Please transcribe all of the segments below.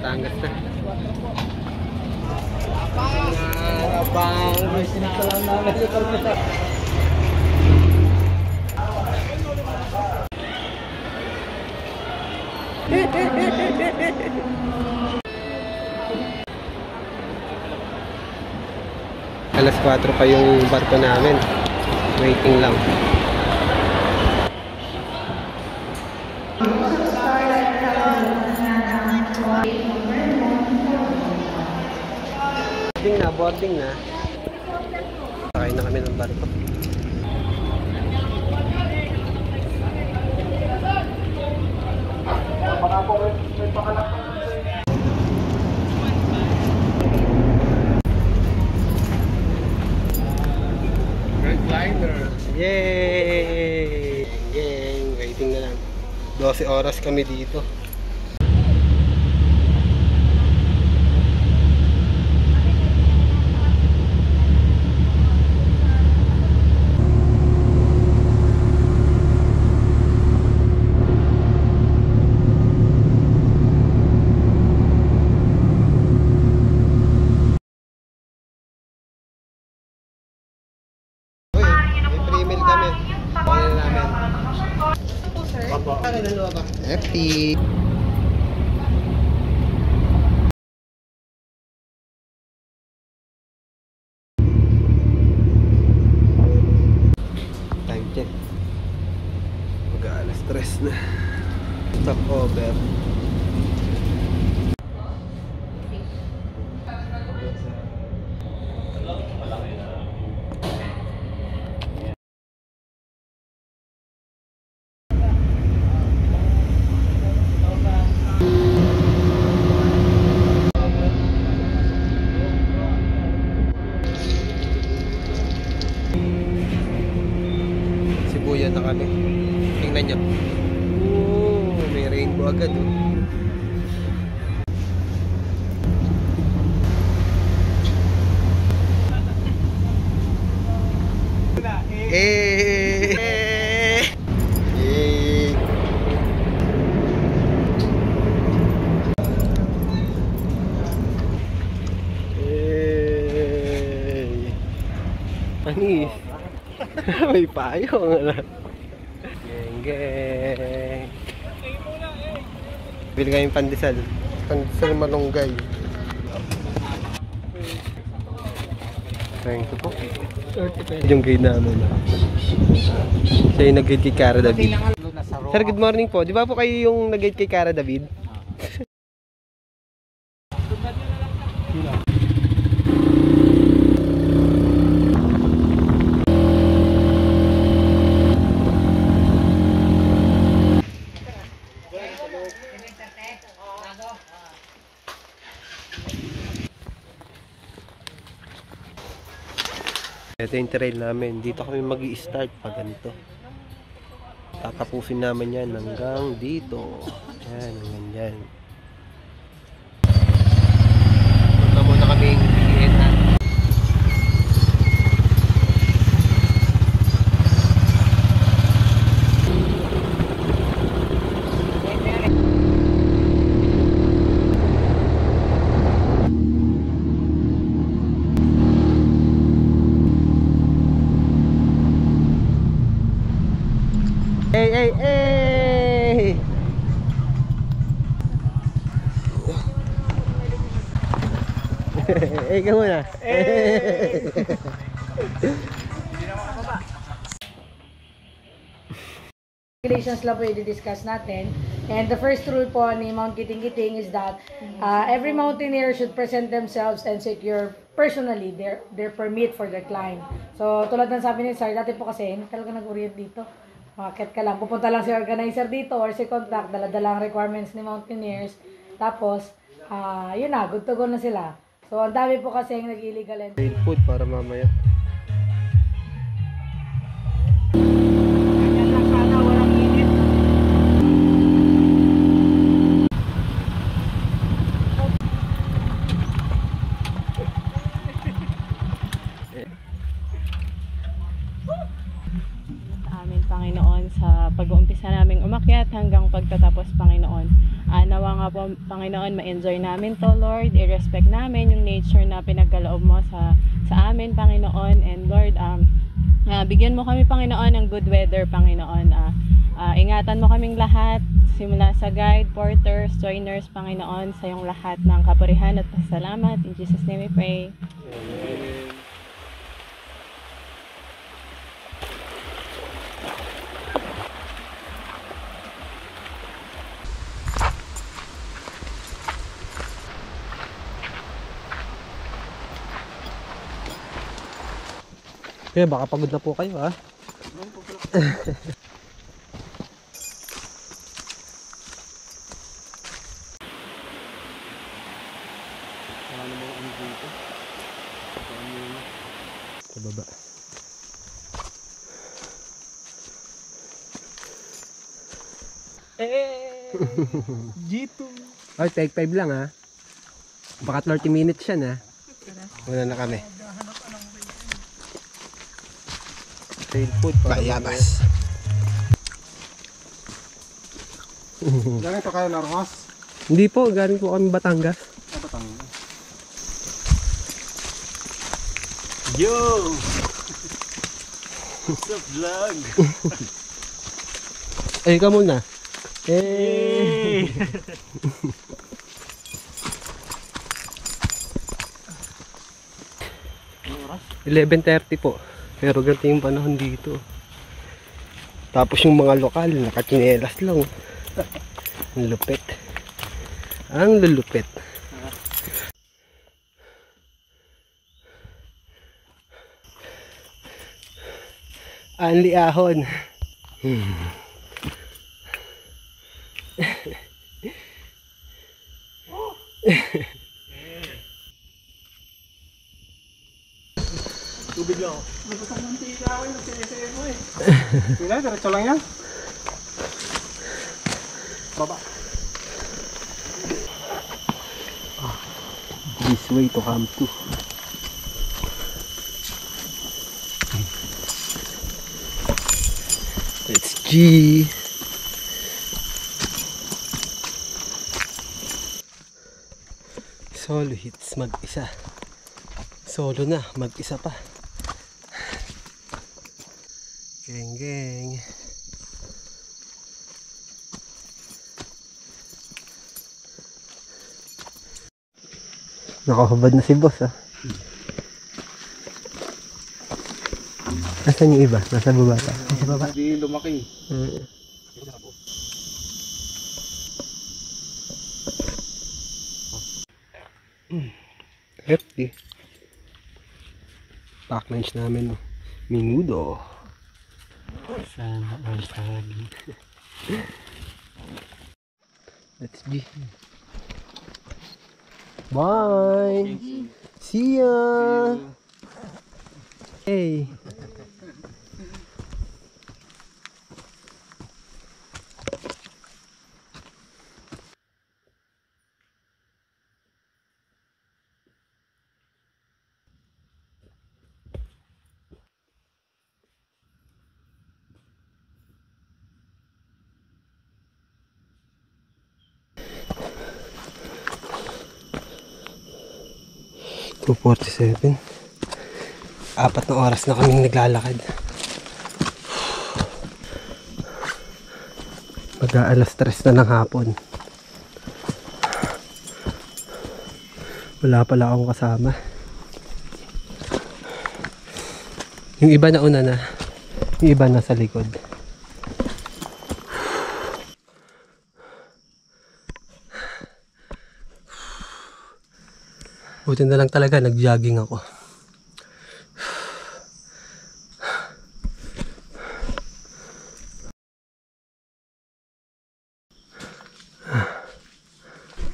Batangas na. Abang! Sinito lang namin ito. Alas 4 pa yung barko namin. Waiting lang. Boarding na. Sakay na kami ng barko. Yay! Gang! Waiting na lang. 12 oras kami dito. Happy. Time check. Mag-alas 3 na. Stop over. Sibuyan na kami. Tingnan nyo. Oh, may rainbow agad oh. Eh. Anis. May payong. Geng geng. Bili kayong pandesal. Pandesal malunggay. Thank you po. Yung guide namin. Siya yung nag-guide kay Cara David. Sir, good morning po. Di ba po kayo yung nag-guide kay Cara David? Ito yung trail namin. Dito kami mag-i-start pag ganito. Tatapusin namin yan hanggang dito. Yan, hanggang dyan. Punta muna kaming Vietnam. Hey, hey, hey! Hey, ka muna. Hey! Regulations lang po i-discuss natin. And the first rule po ni Mount Kiting-Kiting is that every mountaineer should present themselves and secure personally their permit for their climb. So, tulad ng sabi ni Sir, dati po kasi, hindi talaga nag-orient dito. Makakit ka lang. Pupunta lang si organizer dito or si contact, dala-dala ang requirements ni mountaineers. Tapos, yun na, good to go na sila. So, ang dami po kasi yung nag-illegal entry. Food para mamaya. Ganyan lang sana, walang init. Amin pang Panginoon, sa pag-uumpisa naming umakyat hanggang pagtatapos, Panginoon. Nawa nga po, Panginoon, ma-enjoy namin to, Lord. I-respect namin yung nature na pinagkaloob mo sa amin, Panginoon. And Lord, bigyan mo kami, Panginoon, ng good weather, Panginoon. Ingatan mo kaming lahat, simula sa guide, porters, joiners, Panginoon, sa iyong lahat ng kapurihan at pasalamat. In Jesus' name we pray. Kaya baka pagod na po kayo, ha? Sa baba. G2. Ay, take 5 lang, ha? Baka 30 minutes yan, ha? Wala na kami. Trail food. Bayabas. Galing to kayo Narmas? Hindi po, galing po kami Batangas. Batangas. Yo! What's up, vlog? Eh, ka muna. Eh. 11:30 po. Pero ganito yung panahon dito. Tapos yung mga lokal, nakachinelas lang. Ang lupit. Ang lulupit. Anli ahon. Tubig lang ako. Nagpasang mantika ako yung sinisip mo eh. Pila, diretso lang yan. Baba. This way to come to. It's G. Solo hits mag-isa. Solo na, mag-isa pa. Geng geng. Nakahubad na si boss, ah. Nasaan yung iba? Nasa baba pa? Nasa baba. Hindi lumaki. Hefty. Pack lunch namin. Minudo. Sana all saging. Let's G. Bye. See ya. Hey. (2:47) 4 na oras na kaming naglalakad. Mag-aalas 3 na ng hapon. Wala pala akong kasama. Yung iba na una na. Yung iba nasa likod. Buti na lang talaga nag-jogging ako.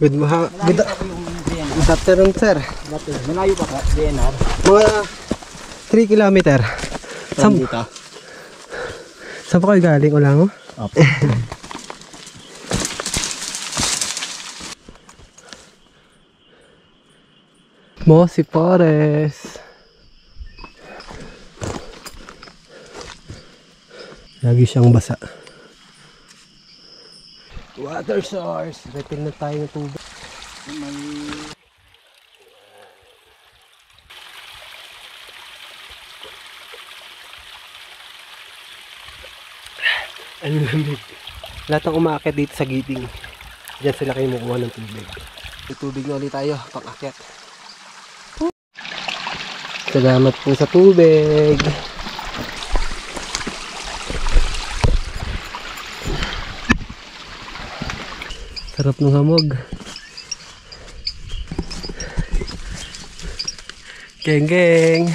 Good afternoon, sir. Malayo pa ka, DNR? Mga 3 kilometer. Saan pa kayo galing? Ulango? Opo. Mossy Forest. Lagi siyang basa. Water source. Refill na tayo ng tubig. Ano lamig. Lahat ng umaakit dito sa giting. Diyan sila kayo makuha ng tubig. May tubig na ulit tayo, pang-akyat. Salamat po sa tubig. Sarap ng hamog. Geng geng.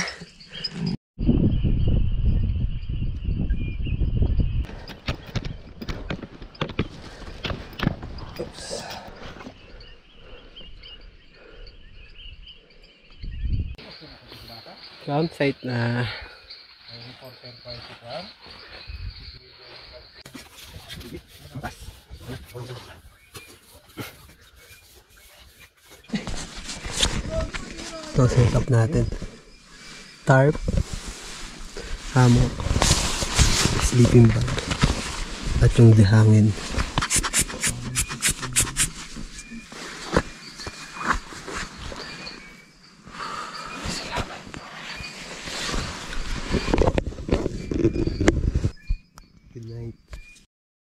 Campsite na. Ito setup natin. Tarp, hammock, sleeping bag, at yung dihangin.